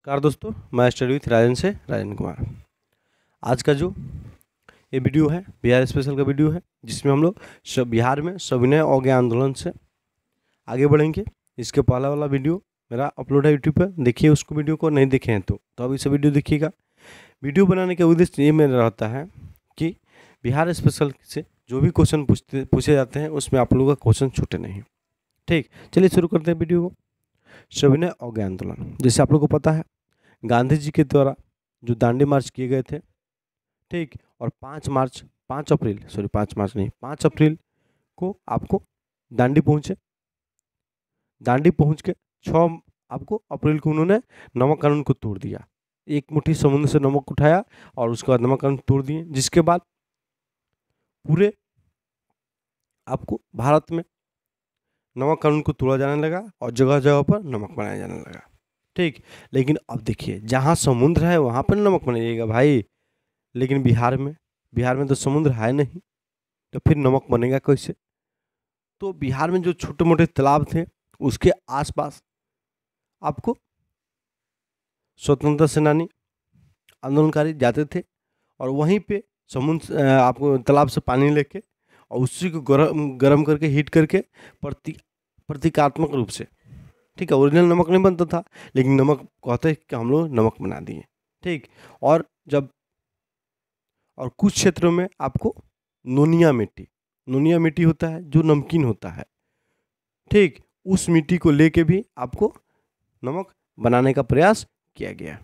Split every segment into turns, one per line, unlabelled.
नमस्कार दोस्तों, मैं स्टडी विथ राजन से राजन कुमार। आज का जो ये वीडियो है बिहार स्पेशल का वीडियो है, जिसमें हम लोग बिहार में सविनय अवज्ञा आंदोलन से आगे बढ़ेंगे। इसके पहला वाला वीडियो मेरा अपलोड है यूट्यूब पर, देखिए उसको, वीडियो को नहीं देखे हैं तो अभी से वीडियो देखिएगा। वीडियो बनाने का उद्देश्य ये मेरा रहता है कि बिहार स्पेशल से जो भी क्वेश्चन पूछे जाते हैं उसमें आप लोगों का क्वेश्चन छूटे नहीं। ठीक, चलिए शुरू करते हैं वीडियो को। सविनय अवज्ञा आंदोलन, जैसे आप लोगों को पता है, गांधी जी के द्वारा जो दांडी मार्च किए गए थे, ठीक, और 5 अप्रैल को आपको दांडी पहुँचे। दांडी पहुँच के 6 आपको अप्रैल को उन्होंने नमक कानून को तोड़ दिया। एक मुट्ठी समुद्र से नमक उठाया और उसके बाद नमक कानून तोड़ दिए, जिसके बाद पूरे आपको भारत में नमक कानून को तोड़ा जाने लगा और जगह जगह पर नमक बनाया जाने लगा। ठीक, लेकिन अब देखिए, जहाँ समुद्र है वहाँ पर नमक बनेगा भाई, लेकिन बिहार में तो समुद्र है नहीं, तो फिर नमक बनेगा कैसे? तो बिहार में जो छोटे मोटे तालाब थे उसके आसपास आपको स्वतंत्रता सेनानी आंदोलनकारी जाते थे और वहीं पे समुद्र आपको तालाब से पानी लेके और उसी को गरम करके हीट करके प्रतीकात्मक रूप से, ठीक है, ओरिजिनल नमक नहीं बनता था, लेकिन नमक कहते कि हम लोग नमक बना दिए। ठीक, और कुछ क्षेत्रों में आपको नोनिया मिट्टी होता है जो नमकीन होता है। ठीक, उस मिट्टी को लेके भी आपको नमक बनाने का प्रयास किया गया।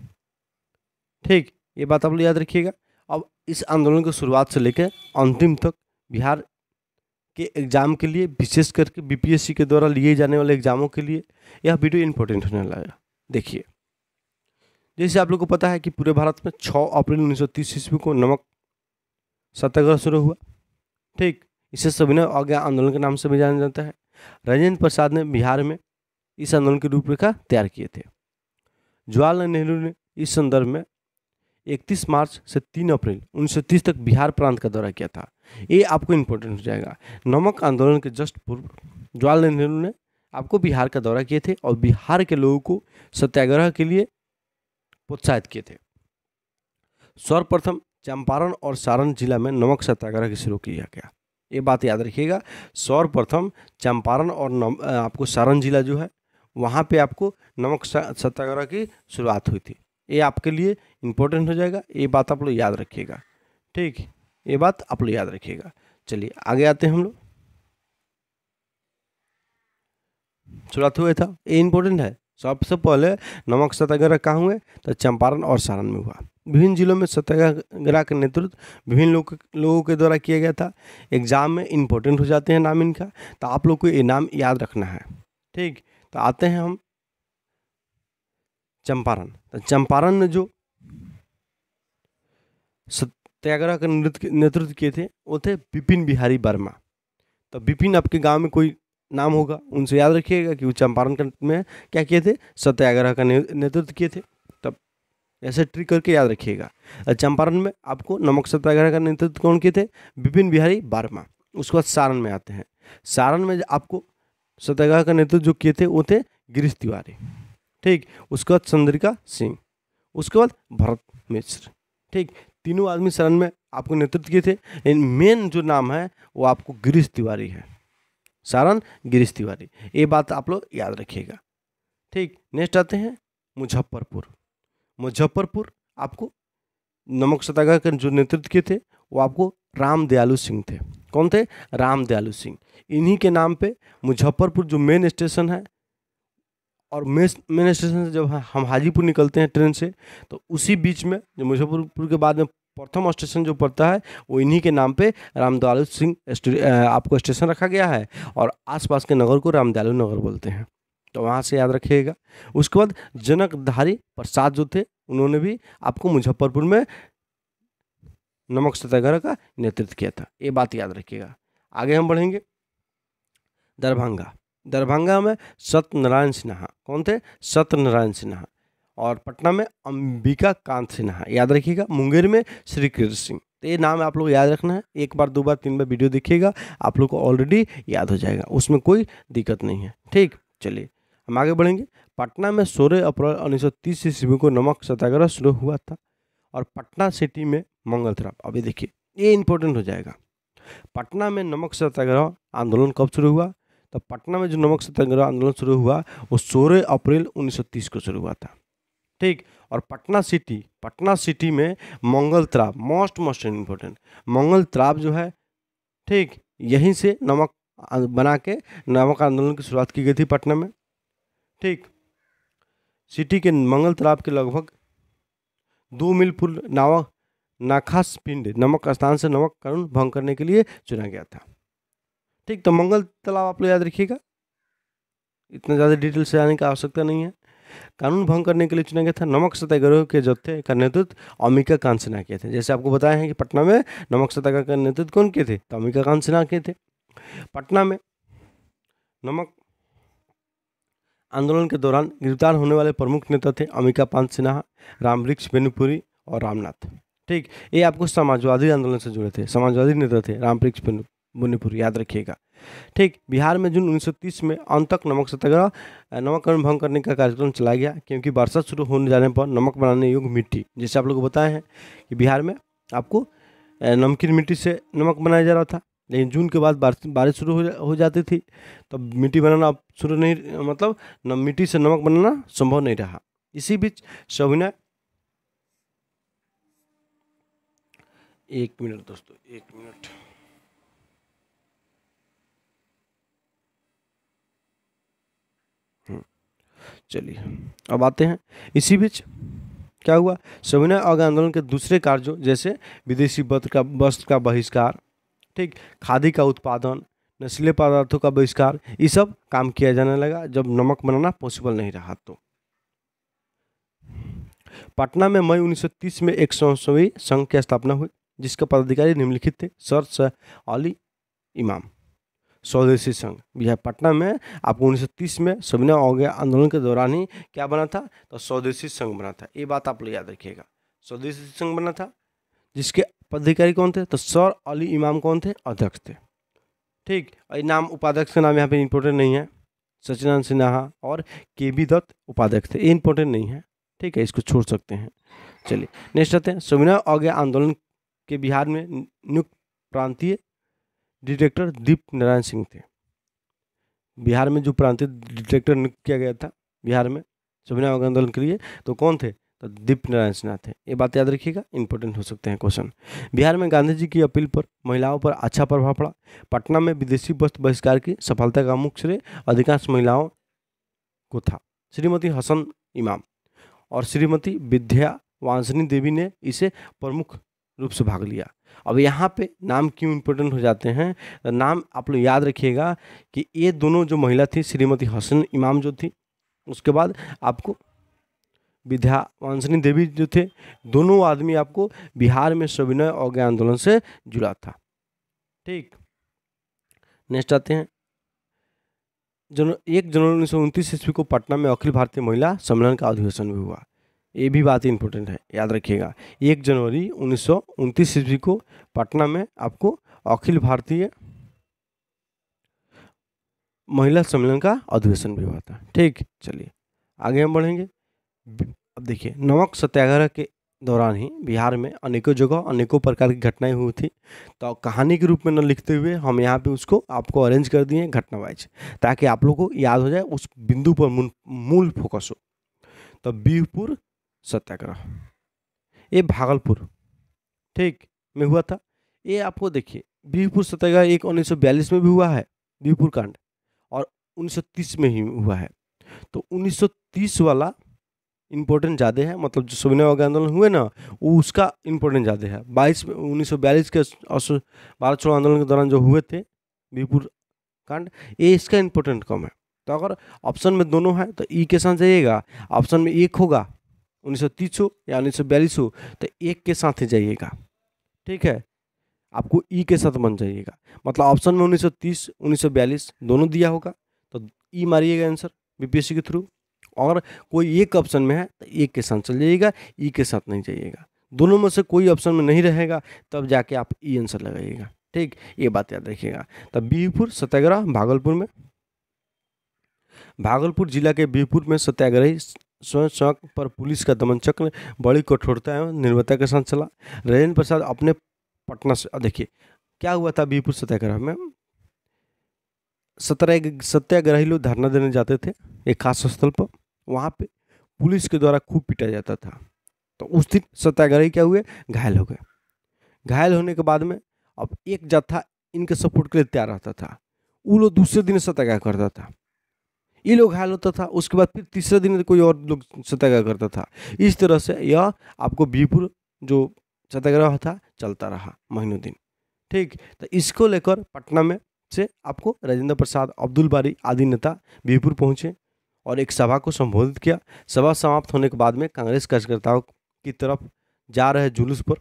ठीक, ये बात आप लोग याद रखिएगा। अब इस आंदोलन की शुरुआत से लेकर अंतिम तक बिहार के एग्ज़ाम के लिए, विशेष करके बीपीएससी के द्वारा लिए जाने वाले एग्जामों के लिए यह वीडियो इंपॉर्टेंट होने लगा। देखिए, जैसे आप लोग को पता है कि पूरे भारत में 6 अप्रैल 1930 ईस्वी को नमक सत्याग्रह शुरू हुआ। ठीक, इसे सविनय अवज्ञा आंदोलन के नाम से भी जाना जाता है। राजेंद्र प्रसाद ने बिहार में इस आंदोलन की रूपरेखा तैयार किए थे। जवाहरलाल नेहरू ने इस संदर्भ में 31 मार्च से 3 अप्रैल 1930 तक बिहार प्रांत का दौरा किया था। ये आपको इम्पोर्टेंट हो जाएगा। नमक आंदोलन के जस्ट पूर्व जवाहरलाल नेहरू ने आपको बिहार का दौरा किए थे और बिहार के लोगों को सत्याग्रह के लिए प्रोत्साहित किए थे। सर्वप्रथम चंपारण और सारण जिला में नमक सत्याग्रह की शुरू किया गया। ये बात याद रखिएगा, सर्वप्रथम चंपारण और आपको सारण जिला जो है वहाँ पे आपको नमक सत्याग्रह की शुरुआत हुई थी। ये आपके लिए इम्पोर्टेंट हो जाएगा, ये बात आप लोग याद रखिएगा। ठीक, ये बात आप लोग याद रखिएगा। चलिए आगे आते हैं हम लोग। शुरुआत हुआ था, ये इम्पोर्टेंट है। सबसे पहले नमक सत्याग्रह कहाँ हुए? तो चंपारण और सारण में हुआ। विभिन्न जिलों में सत्याग्रह का नेतृत्व विभिन्न लोगों के द्वारा किया गया था। एग्जाम में इम्पोर्टेंट हो जाते हैं नाम इनका, तो आप लोग को ये नाम याद रखना है। ठीक, तो आते हैं हम चंपारण। तो चंपारण में जो सत्याग्रह का नेतृत्व किए थे वो थे विपिन बिहारी वर्मा। तो विपिन आपके गांव में कोई नाम होगा, उनसे याद रखिएगा कि वो चंपारण में क्या किए थे? सत्याग्रह का नेतृत्व किए थे। तब ऐसे ट्रिक करके याद रखिएगा। चंपारण में आपको नमक सत्याग्रह का नेतृत्व कौन किए थे? विपिन बिहारी वर्मा। उसके बाद सारण में आते हैं। सारण में आपको सत्याग्रह का नेतृत्व जो किए थे वो थे गिरीश तिवारी। ठीक, उसके बाद चंद्रिका सिंह, उसके बाद भरत मिश्र। ठीक, तीनों आदमी सारण में आपको नेतृत्व किए थे। मेन जो नाम है वो आपको गिरीश तिवारी है। सारण गिरीश तिवारी, ये बात आप लोग याद रखिएगा। ठीक, नेक्स्ट आते हैं मुजफ्फरपुर। मुजफ्फरपुर आपको नमक सत्याग्रह का जो नेतृत्व किए थे वो आपको राम दयालु सिंह थे। कौन थे? राम दयालु सिंह। इन्हीं के नाम पे मुजफ्फरपुर जो मेन स्टेशन है, और मेन स्टेशन से जब हम हाजीपुर निकलते हैं ट्रेन से, तो उसी बीच में जो मुजफ्फरपुर के बाद में प्रथम स्टेशन जो पड़ता है वो इन्हीं के नाम पे रामदयालु सिंह आपको स्टेशन रखा गया है, और आसपास के नगर को रामदयालु नगर बोलते हैं। तो वहाँ से याद रखिएगा। उसके बाद जनकधारी प्रसाद जो थे, उन्होंने भी आपको मुजफ्फरपुर में नमक सत्याग्रह का नेतृत्व किया था। ये बात याद रखिएगा। आगे हम बढ़ेंगे। दरभंगा में सत्यनारायण सिन्हा। कौन थे? सत्यनारायण सिन्हा। और पटना में अंबिका कांत सिन्हा, याद रखिएगा। मुंगेर में श्री कृष्ण सिंह। तो ये नाम आप लोग याद रखना है। एक बार, 2 बार, 3 बार वीडियो देखिएगा, आप लोग को ऑलरेडी याद हो जाएगा, उसमें कोई दिक्कत नहीं है। ठीक, चलिए हम आगे बढ़ेंगे। पटना में 16 अप्रैल 1930 ईस्वी को नमक सत्याग्रह शुरू हुआ था और पटना सिटी में मंगल तराप। अभी देखिए ये इंपॉर्टेंट हो जाएगा। पटना में नमक सत्याग्रह आंदोलन कब शुरू हुआ? तो पटना में जो नमक सत्याग्रह आंदोलन शुरू हुआ वो 16 अप्रैल 1930 को शुरू हुआ था। ठीक। और पटना सिटी में मंगल तराप, मोस्ट इम्पोर्टेंट, मंगल तराप जो है, ठीक, यहीं से नमक बना के नमक आंदोलन की शुरुआत की गई थी पटना में। ठीक। सिटी के मंगल तलाब के लगभग 2 मील पूर्व नाखास पिंड नमक स्थान से नमक कानून भंग करने के लिए चुना गया था। ठीक। तो मंगल तालाब आप लोग याद रखिएगा, इतना ज़्यादा डिटेल से आने की आवश्यकता नहीं है। कानून भंग करने के लिए चुना गया था। नमक सत्याग्रह के जत्थे का नेतृत्व अंबिका कांत सिन्हा किए थे। जैसे आपको बताया है कि पटना में नमक सत्याग्रह का नेतृत्व कौन किए थे? तो अंबिका कांत सिन्हा किए थे। पटना में नमक आंदोलन के दौरान गिरफ्तार होने वाले प्रमुख नेता थे अंबिका कांत सिन्हा, रामवृक्ष बेनीपुरी और रामनाथ। ठीक। ये आपको समाजवादी आंदोलन से जुड़े थे, समाजवादी नेता थे रामवृक्ष बेनीपुरी, याद रखिएगा। ठीक। बिहार में जून 1930 में अंत तक नमक सत्याग्रह, नमक कानून भंग करने का कार्यक्रम चलाया गया, क्योंकि वर्षा शुरू होने जाने पर नमक बनाने योग्य मिट्टी, जैसे आप लोग को बताए हैं कि बिहार में आपको नमकीन मिट्टी से नमक बनाया जा रहा था, लेकिन जून के बाद बारिश शुरू हो जाती थी, तो मिट्टी बनाना शुरू नहीं, मतलब मिट्टी से नमक बनाना संभव नहीं रहा। इसी बीच सविनय, एक मिनट दोस्तों, एक मिनट, चलिए अब आते हैं। इसी बीच क्या हुआ? सविनय अवज्ञा आंदोलन के दूसरे कार्यों जैसे विदेशी वस्त्र का बहिष्कार, ठीक, खादी का उत्पादन, नशीले पदार्थों का बहिष्कार, ये सब काम किया जाने लगा जब नमक बनाना पॉसिबल नहीं रहा। तो पटना में मई 1930 में एक स्वयंसेवी संघ की स्थापना हुई, जिसके पदाधिकारी निम्नलिखित थे: सर अली इमाम। स्वदेशी संघ, यह पटना में आपको 1930 में सविनय अवज्ञा आंदोलन के दौरान ही क्या बना था? तो स्वदेशी संघ बना था। ये बात आप लोग याद रखिएगा, स्वदेशी संघ बना था, जिसके पदाधिकारी कौन थे? तो सर अली इमाम कौन थे? अध्यक्ष थे। ठीक। और नाम, उपाध्यक्ष का नाम यहाँ पे इंपॉर्टेंट नहीं है, सचिदानंद सिन्हा और केबी दत्त उपाध्यक्ष थे, ये इंपॉर्टेंट नहीं है। ठीक है, इसको छोड़ सकते हैं। चलिए नेक्स्ट आते हैं। सविनय अवज्ञा आंदोलन के बिहार में नियुक्त प्रांतीय डिटेक्टर दीप नारायण सिंह थे। बिहार में जो प्रांतीय डिटेक्टर नियुक्त किया गया था बिहार में सविनय अवज्ञा आंदोलन के लिए, तो कौन थे? तो दीप नारायण सिन्हा थे। ये बात याद रखिएगा, इंपॉर्टेंट हो सकते हैं क्वेश्चन। बिहार में गांधी जी की अपील पर महिलाओं पर अच्छा प्रभाव पड़ा। पटना में विदेशी वस्त्र बहिष्कार की सफलता का मुख्य श्रेय अधिकांश महिलाओं को था। श्रीमती हसन इमाम और श्रीमती विद्यावांशिनी देवी ने इसे प्रमुख रूप से भाग लिया। अब यहाँ पे नाम क्यों इंपॉर्टेंट हो जाते हैं? नाम आप लोग याद रखिएगा कि ये दोनों जो महिला थी, श्रीमती हसन इमाम जो थी, उसके बाद आपको विद्यावांशिनी देवी जो थे, दोनों आदमी आपको बिहार में सविनय अवज्ञा आंदोलन से जुड़ा था। ठीक। नेक्स्ट आते हैं। 1 जनवरी 1929 ईस्वी को पटना में अखिल भारतीय महिला सम्मेलन का अधिवेशन भी हुआ। ये भी बात इंपॉर्टेंट है, याद रखिएगा। 1 जनवरी 1929 ईस्वी को पटना में आपको अखिल भारतीय महिला सम्मेलन का अधिवेशन भी हुआ था। ठीक। चलिए आगे हम बढ़ेंगे। अब देखिए, नमक सत्याग्रह के दौरान ही बिहार में अनेकों जगह अनेकों प्रकार की घटनाएं हुई थी। तो कहानी के रूप में न लिखते हुए हम यहाँ पे उसको आपको अरेंज कर दिए घटना वाइज, ताकि आप लोगों को याद हो जाए, उस बिंदु पर मूल फोकस हो। तो बीहपुर सत्याग्रह, ये भागलपुर, ठीक, में हुआ था। ये आपको देखिए, बीहपुर सत्याग्रह एक 1942 में भी हुआ है, बीहपुर कांड, और 1930 में ही हुआ है। तो 1930 वाला इम्पोर्टेंट ज़्यादा है, मतलब जो सविनय अवज्ञा आंदोलन हुए ना, वो उसका इम्पोर्टेंट ज़्यादा है। 1942 के भारत छोड़ो आंदोलन के दौरान जो हुए थे बीहपुर कांड, ये इसका इम्पोर्टेंट कम है। तो अगर ऑप्शन में दोनों है तो ई के साथ जाइएगा, ऑप्शन में एक होगा 1930 हो या 1942 हो, तो एक के साथ ही जाइएगा। ठीक है, आपको ई के साथ बन जाइएगा, मतलब ऑप्शन में 1930 1942 दोनों दिया होगा तो ई मारिएगा आंसर बीपीएससी के थ्रू। और कोई एक ऑप्शन में है तो एक के साथ चल जाइएगा, ई के साथ नहीं जाइएगा। दोनों में से कोई ऑप्शन में नहीं रहेगा तब जाके आप ई आंसर लगाइएगा। ठीक, ये बात याद रखिएगा। तब बीहपुर सत्याग्रह भागलपुर में। भागलपुर जिला के बीरपुर में सत्याग्रही स्वयं सेवक पर पुलिस का दमन चक्र बड़ी कठोरता एवं निर्भयता के साथ चला। राजेंद्र प्रसाद अपने पटना से, देखिए क्या हुआ था बीरपुर सत्याग्रह में, 17 सत्याग्रही लोग धरना देने जाते थे एक खास स्थल पर, वहाँ पे पुलिस के द्वारा खूब पीटा जाता था। तो उस दिन सत्याग्रही क्या हुए, घायल हो गए। घायल होने के बाद में अब एक जत्था इनके सपोर्ट के लिए तैयार रहता था, वो लोग दूसरे दिन सत्याग्रह करता था, ये लोग घायल होता था, उसके बाद फिर तीसरे दिन कोई और लोग सत्याग्रह करता था। इस तरह से यह आपको बीरपुर जो सत्याग्रह था चलता रहा महीनों दिन। ठीक, तो इसको लेकर पटना में से आपको राजेंद्र प्रसाद, अब्दुल बारी आदि नेता बीरपुर पहुंचे और एक सभा को संबोधित किया। सभा समाप्त होने के बाद में कांग्रेस कार्यकर्ताओं की तरफ जा रहे जुलूस पर,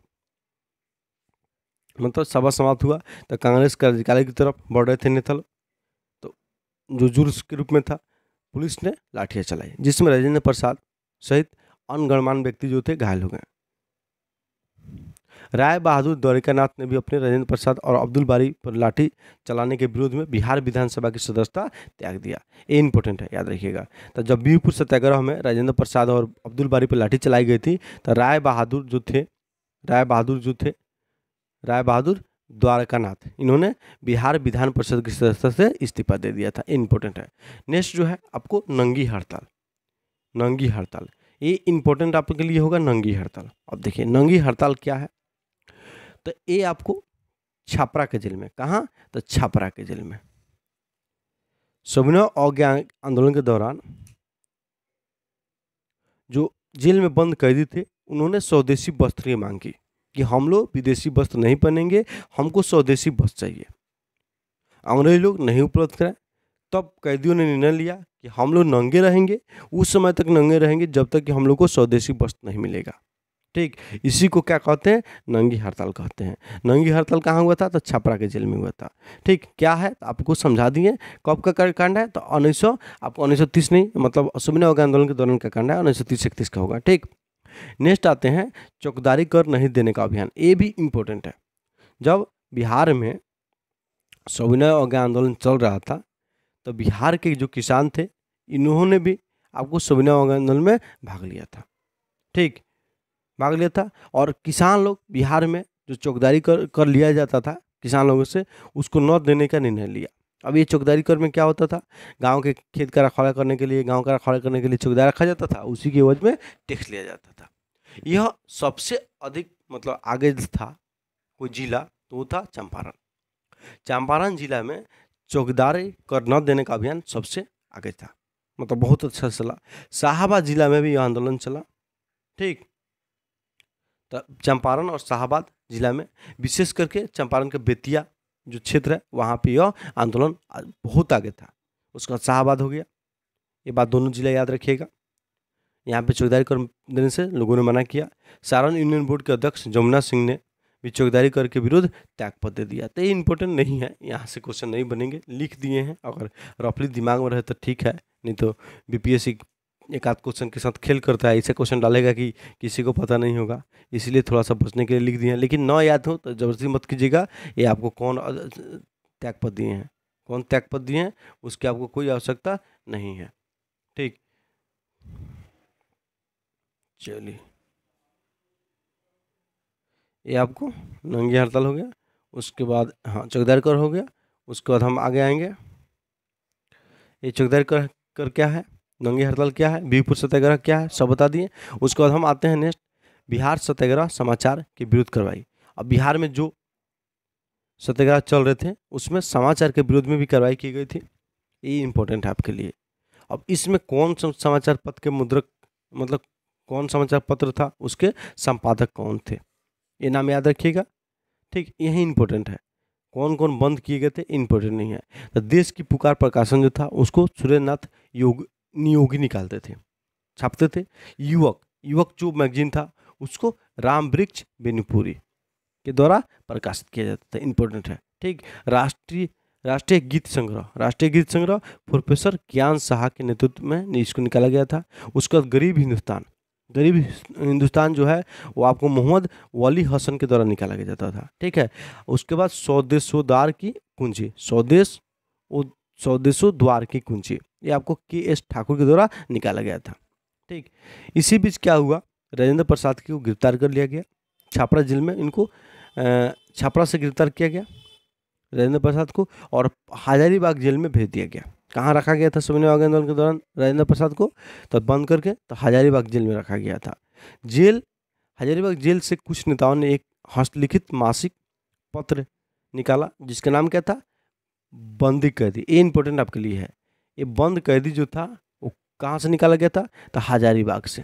मतलब सभा समाप्त हुआ तो कांग्रेस कार्यालय की तरफ बढ़ रहे थे नेता लोग, तो जो जुलूस के रूप में था पुलिस ने लाठियां चलाई, जिसमें राजेंद्र प्रसाद सहित अन्य गणमान्य व्यक्ति जो थे घायल हो गए। राय बहादुर द्वारिकानाथ ने भी अपने राजेंद्र प्रसाद और अब्दुल बारी पर लाठी चलाने के विरोध में बिहार विधानसभा की सदस्यता त्याग दिया। ये इंपॉर्टेंट है, याद रखिएगा। तो जब बीरपुर सत्याग्रह में राजेंद्र प्रसाद और अब्दुल बारी पर लाठी चलाई गई थी तो राय बहादुर द्वारकानाथ, इन्होंने बिहार विधान परिषद की सदस्यता से इस्तीफा दे दिया था। इंपॉर्टेंट है। नेक्स्ट जो है आपको नंगी हड़ताल, ये इंपॉर्टेंट आपके लिए होगा नंगी हड़ताल। अब देखिए नंगी हड़ताल क्या है, तो ये आपको छापरा के जेल में, कहाँ, तो छापरा के जेल में सविनय अवज्ञा आंदोलन के दौरान जो जेल में बंद कैदी थे उन्होंने स्वदेशी वस्त्र की मांग की कि हम लोग विदेशी वस्त्र नहीं पहनेंगे, हमको स्वदेशी वस्त्र चाहिए। अंग्रेज लोग नहीं उपलब्ध कराए, तब कैदियों ने निर्णय लिया कि हम लोग नंगे रहेंगे, उस समय तक नंगे रहेंगे जब तक कि हम लोग को स्वदेशी वस्त्र नहीं मिलेगा। ठीक, इसी को क्या कहते हैं, नंगी हड़ताल कहते हैं। नंगी हड़ताल कहाँ हुआ था, तो छपरा के जेल में हुआ था। ठीक, क्या है तो आपको समझा दिए। कब का कांड है, तो 1930 नहीं, मतलब सविनय अवज्ञा आंदोलन के दौरान का कांड है, 1930-31 का होगा। ठीक, नेक्स्ट आते हैं चौकीदारी कर नहीं देने का अभियान। ये भी इम्पोर्टेंट है। जब बिहार में सविनय अवज्ञा आंदोलन चल रहा था तो बिहार के जो किसान थे इन्होंने भी आपको सविनय अवज्ञा आंदोलन में भाग लिया था। ठीक, भाग लिया था। और किसान लोग बिहार में जो चौकीदारी कर लिया जाता था किसान लोगों से, उसको न देने का निर्णय लिया। अब ये चौकीदारी कर में क्या होता था, गांव के खेत का रखवाला करने के लिए, गांव का रखवाला करने के लिए चौकीदार रखा जाता था, उसी के एवज में टैक्स लिया जाता था। यह सबसे अधिक मतलब आगे था कोई जिला तो वो था चंपारण। चंपारण जिला में चौकीदारी कर न देने का अभियान सबसे आगे था, मतलब बहुत अच्छा चला। शाहाबाद जिला में भी यह आंदोलन चला। ठीक, तो चंपारण और शाहाबाद जिला में, विशेष करके चंपारण के बेतिया जो क्षेत्र है वहाँ पे यह आंदोलन बहुत आगे था। उसके बाद शाहाबाद हो गया। ये बात दोनों जिला याद रखिएगा। यहाँ पे चौकीदारी कर देने से लोगों ने मना किया। सारण यूनियन बोर्ड के अध्यक्ष जमुना सिंह ने भी चौकीदारी कर के विरुद्ध त्यागपत्र दे दिया। तो ये इंपॉर्टेंट नहीं है, यहाँ से क्वेश्चन नहीं बनेंगे, लिख दिए हैं। अगर रफली दिमाग में रहे तो ठीक है, नहीं तो बीपीएससी एक आध क्वेश्चन के साथ खेल करता है, ऐसे क्वेश्चन डालेगा कि किसी को पता नहीं होगा, इसलिए थोड़ा सा बचने के लिए लिख दिए हैं। लेकिन न याद हो तो जबरदस्ती मत कीजिएगा। ये आपको कौन त्यागपत्र दिए हैं, कौन त्यागपत्र दिए हैं, उसकी आपको कोई आवश्यकता नहीं है। ठीक, चलिए, ये आपको नंगी हड़ताल हो गया। उसके बाद हाँ चौकीदारी कर हो गया। उसके बाद हम आगे आएंगे। ये चौकीदारी कर क्या है, नंगी हड़ताल क्या है, बीरपुर सत्याग्रह क्या है, सब बता दिए। उसके बाद हम आते हैं नेक्स्ट, बिहार सत्याग्रह समाचार के विरुद्ध कार्रवाई। अब बिहार में जो सत्याग्रह चल रहे थे उसमें समाचार के विरोध में भी कार्रवाई की गई थी। ये इंपॉर्टेंट है आपके लिए। अब इसमें कौन समाचार पत्र के मुद्रक, मतलब कौन समाचार पत्र था, उसके संपादक कौन थे, ये नाम याद रखिएगा। ठीक, यही इंपॉर्टेंट है। कौन कौन बंद किए गए थे इंपॉर्टेंट नहीं है। तो देश की पुकार प्रकाशन जो था उसको सुरेंद्रनाथ नियोगी निकालते थे, छापते थे। युवक जो मैगजीन था उसको राम वृक्ष बेनीपुरी के द्वारा प्रकाशित किया जाता था। इंपॉर्टेंट है। ठीक, राष्ट्रीय गीत संग्रह प्रोफेसर ज्ञान साहा के नेतृत्व में इसको निकाला गया था। उसके बाद गरीब हिंदुस्तान जो है वो आपको मोहम्मद वली हसन के द्वारा निकाला गया जाता था। ठीक है, उसके बाद स्वदेशोद्धार की कुंजी, स्वदेशोद्धार की कुंजी, ये आपको के.एस. ठाकुर के द्वारा निकाला गया था। ठीक, इसी बीच क्या हुआ, राजेंद्र प्रसाद को गिरफ्तार कर लिया गया छापरा जेल में। इनको छापरा से गिरफ्तार किया गया राजेंद्र प्रसाद को और हजारीबाग जेल में भेज दिया गया। कहाँ रखा गया था सविनय आंदोलन के दौरान राजेंद्र प्रसाद को? तो बंद करके तो हजारीबाग जेल में रखा गया था। हजारीबाग जेल से कुछ नेताओं ने एक हस्तलिखित मासिक पत्र निकाला जिसका नाम क्या था? बंदी कैदी। ये इंपॉर्टेंट आपके लिए है। ये बंद कैदी जो था वो कहाँ से निकाला गया था? तो हजारीबाग से।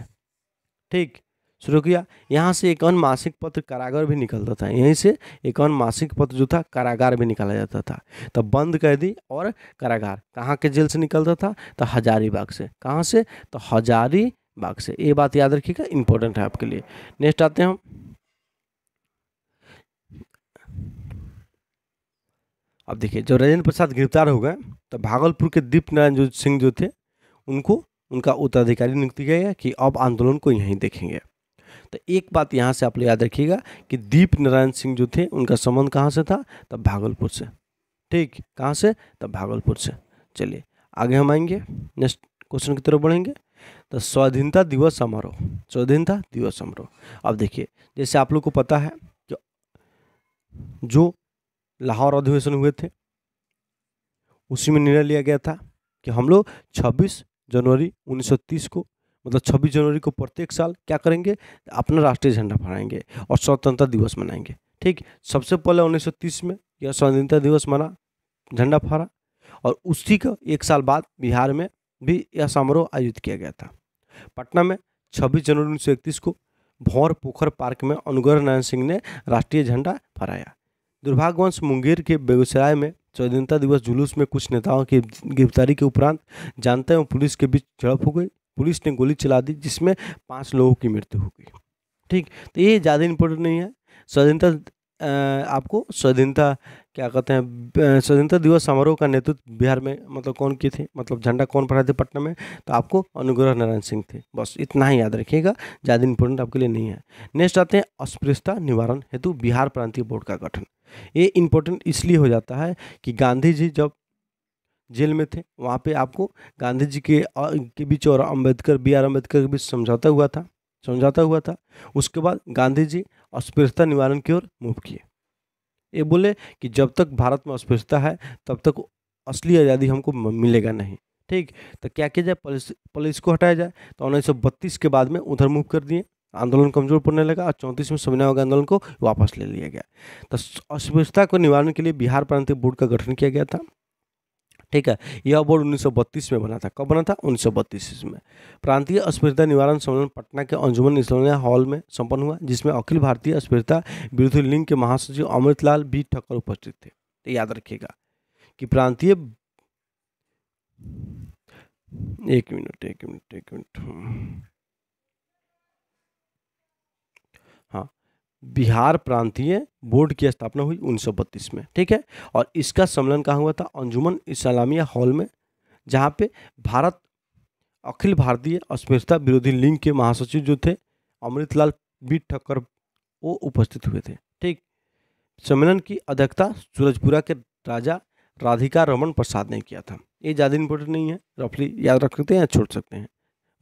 ठीक, शुरू किया। यहाँ से एक अन्य मासिक पत्र कारागार भी निकलता था। यहीं से एक अन्य मासिक पत्र जो था कारागार भी निकाला जाता था। तो बंद कैदी और कारागार कहाँ के जेल से निकलता था? तो हजारीबाग से। कहाँ से? तो हजारीबाग से। ये बात याद रखिएगा, इंपॉर्टेंट है आपके लिए। नेक्स्ट आते हैं हम। अब देखिए, जब राजेंद्र प्रसाद गिरफ्तार हो गए तो भागलपुर के दीप नारायण सिंह जो थे उनको उनका उत्तराधिकारी नियुक्त किया गया कि अब आंदोलन को यहीं देखेंगे। तो एक बात यहाँ से आप लोग याद रखिएगा कि दीप नारायण सिंह जो थे उनका संबंध कहाँ से था? तब भागलपुर से। ठीक, कहाँ से? तब भागलपुर से। चलिए आगे हम आएंगे, नेक्स्ट क्वेश्चन की तरफ बढ़ेंगे। तो स्वाधीनता दिवस समारोह, स्वाधीनता दिवस समारोह। अब देखिए, जैसे आप लोग को पता है कि जो लाहौर अधिवेशन हुए थे उसी में निर्णय लिया गया था कि हम लोग 26 जनवरी 1930 को, मतलब 26 जनवरी को प्रत्येक साल क्या करेंगे? अपना राष्ट्रीय झंडा फहराएंगे और स्वतंत्रता दिवस मनाएंगे। ठीक, सबसे पहले 1930 में यह स्वतंत्रता दिवस मना, झंडा फहरा, और उसी का एक साल बाद बिहार में भी यह समारोह आयोजित किया गया था। पटना में 26 जनवरी 1931 को भौर पोखर पार्क में अनुग्रह नारायण सिंह ने राष्ट्रीय झंडा फहराया। दुर्भाग्यवश मुंगेर के बेगूसराय में स्वाधीनता दिवस जुलूस में कुछ नेताओं की गिरफ्तारी के उपरांत जनता एवं पुलिस के बीच झड़प हो गई। पुलिस ने गोली चला दी जिसमें 5 लोगों की मृत्यु हो गई। ठीक, तो ये ज़्यादा इम्पोर्टेंट नहीं है। स्वाधीनता आपको स्वाधीनता क्या कहते हैं, स्वाधीनता दिवस समारोह का नेतृत्व बिहार में मतलब कौन किए थे, मतलब झंडा कौन फहराए थे पटना में? तो आपको अनुग्रह नारायण सिंह थे। बस इतना ही याद रखिएगा, ज़्यादा इम्पोर्टेंट आपके लिए नहीं है। नेक्स्ट आते हैं अस्पृश्यता निवारण हेतु बिहार प्रांतीय बोर्ड का गठन। ये इम्पोर्टेंट इसलिए हो जाता है कि गांधी जी जब जेल में थे वहाँ पे आपको गांधी जी के बीच और B.R. अम्बेडकर के बीच समझौता हुआ था। उसके बाद गांधी जी अस्पृश्यता निवारण की ओर मूव किए। ये बोले कि जब तक भारत में अस्पृश्यता है तब तक असली आज़ादी हमको मिलेगा नहीं। ठीक, तो क्या किया जाए? पहले इसको हटाया जाए। तो 1932 के बाद में उधर मूव कर दिए, आंदोलन कमजोर पड़ने लगा और 34 में सविनय आंदोलन को वापस ले लिया गया। तो अस्पृश्यता को निवारण के लिए बिहार प्रांतीय बोर्ड का गठन किया गया था। ठीक है, यह बोर्ड 1932 में बना था। कब बना था? 1932 में। प्रांतीय अस्पृश्यता निवारण सम्मेलन पटना के अंजुमन इस्लामिया हॉल में संपन्न हुआ जिसमें अखिल भारतीय अस्पृश्यता विरोधी लिंग के महासचिव अमृतलाल बी ठक्कर उपस्थित थे। तो याद रखिएगा कि प्रांतीय एक मिनट हाँ, बिहार प्रांतीय बोर्ड की स्थापना हुई 1932 में। ठीक है, और इसका सम्मेलन कहाँ हुआ था? अंजुमन इस्लामिया हॉल में, जहाँ पे अखिल भारतीय अस्पृश्यता विरोधी लिंग के महासचिव जो थे अमृतलाल बी ठक्कर वो उपस्थित हुए थे। ठीक, सम्मेलन की अध्यक्षता सूरजपुरा के राजा राधिका रमन प्रसाद ने किया था। ये ज़्यादा इंपॉर्टेंट नहीं है, रफली याद रख सकते हैं या छोड़ सकते हैं।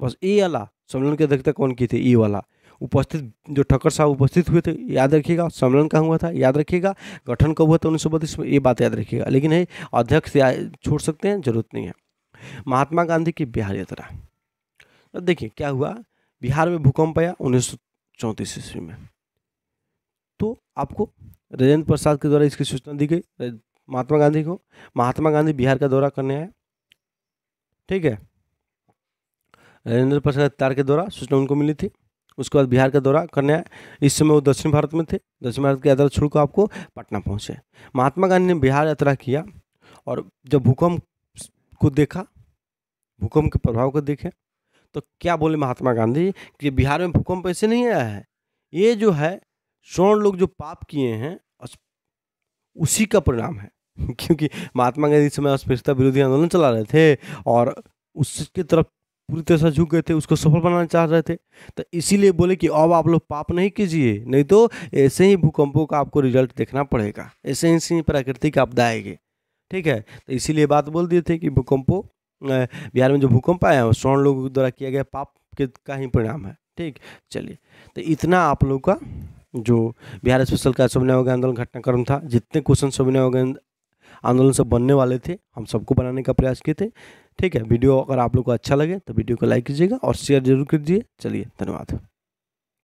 बस ये वाला सम्मेलन की अध्यक्षता कौन की थी? ये वाला उपस्थित जो ठक्कर साहब उपस्थित हुए थे, याद रखिएगा। सम्मेलन कहाँ हुआ था? याद रखिएगा। गठन कब हुआ था? 1932 में। ये बात याद रखिएगा, लेकिन है अध्यक्ष छोड़ सकते हैं, जरूरत नहीं है। महात्मा गांधी की बिहार यात्रा। अब देखिए क्या हुआ, बिहार में भूकंप आया 1934 ईस्वी में। तो आपको राजेंद्र प्रसाद के द्वारा इसकी सूचना दी गई महात्मा गांधी को। महात्मा गांधी बिहार का दौरा करने आए। ठीक है, राजेंद्र प्रसाद तार के द्वारा सूचना उनको मिली थी। उसके बाद बिहार का दौरा करने आए। इस समय वो दक्षिण भारत में थे। दक्षिण भारत की यात्रा छोड़ कर आपको पटना पहुँचे। महात्मा गांधी ने बिहार यात्रा किया और जब भूकंप को देखा, भूकंप के प्रभाव को देखे, तो क्या बोले महात्मा गांधी कि बिहार में भूकंप ऐसे नहीं आया है, ये जो है स्वर्ण लोग जो पाप किए हैं उसी का परिणाम है। क्योंकि महात्मा गांधी इस समय अस्पृश्यता विरोधी आंदोलन चला रहे थे और उसकी तरफ पूरी तरह से झुक गए थे, उसको सफल बनाना चाह रहे थे। तो इसीलिए बोले कि अब आप लोग पाप नहीं कीजिए, नहीं तो ऐसे ही भूकंपों का आपको रिजल्ट देखना पड़ेगा, ऐसे ही प्राकृतिक आपदा आएगी। ठीक है, तो इसीलिए बात बोल दिए थे कि भूकंपों बिहार में जो भूकंप आया है वो स्वर्ण लोगों द्वारा किया गया पाप के का ही परिणाम है। ठीक, चलिए, तो इतना आप लोग का जो बिहार स्पेशल का सविनय अवज्ञा आंदोलन घटनाक्रम था, जितने क्वेश्चन सविनय अवज्ञा आंदोलन से बनने वाले थे हम सबको बनाने का प्रयास किए थे। ठीक है, वीडियो अगर आप लोग को अच्छा लगे तो वीडियो को लाइक कीजिएगा और शेयर जरूर कीजिए। चलिए, धन्यवाद।